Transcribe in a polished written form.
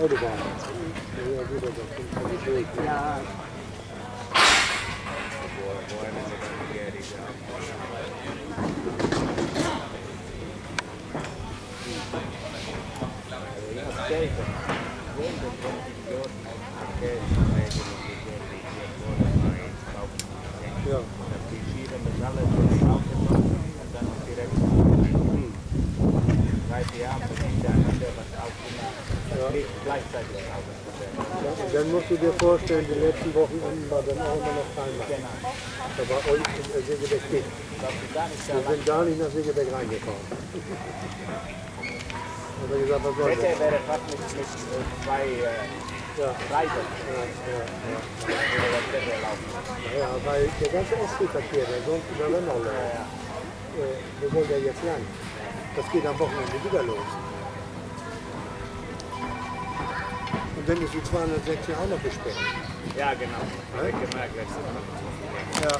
Autobahn. Ja, gut, das kommt durch. Ja. Ja. Die Schienen mit alle aufgenommen und dann direkt 30 Jahre hintereinander was aufgemacht, nicht gleichzeitig aufgestellt. Und dann musst du dir vorstellen, die letzten Wochenenden war dann auch immer noch Heimat. Genau. Da war euch in Segeberg nicht. Wir sind gar nicht nach Segeberg reingefahren. Aber gesagt, was soll Wetter das? wäre fast mit zwei Reiter über das Wetter laufen. Ja, weil der ganze Ostseeverkehr, der sonst über Renner läuft, wo soll der jetzt lang? Das geht am Wochenende wieder los. Und dann ist die 206 ja auch noch gesperrt. Ja, genau. Habe ich gemerkt letztes Mal. Ja.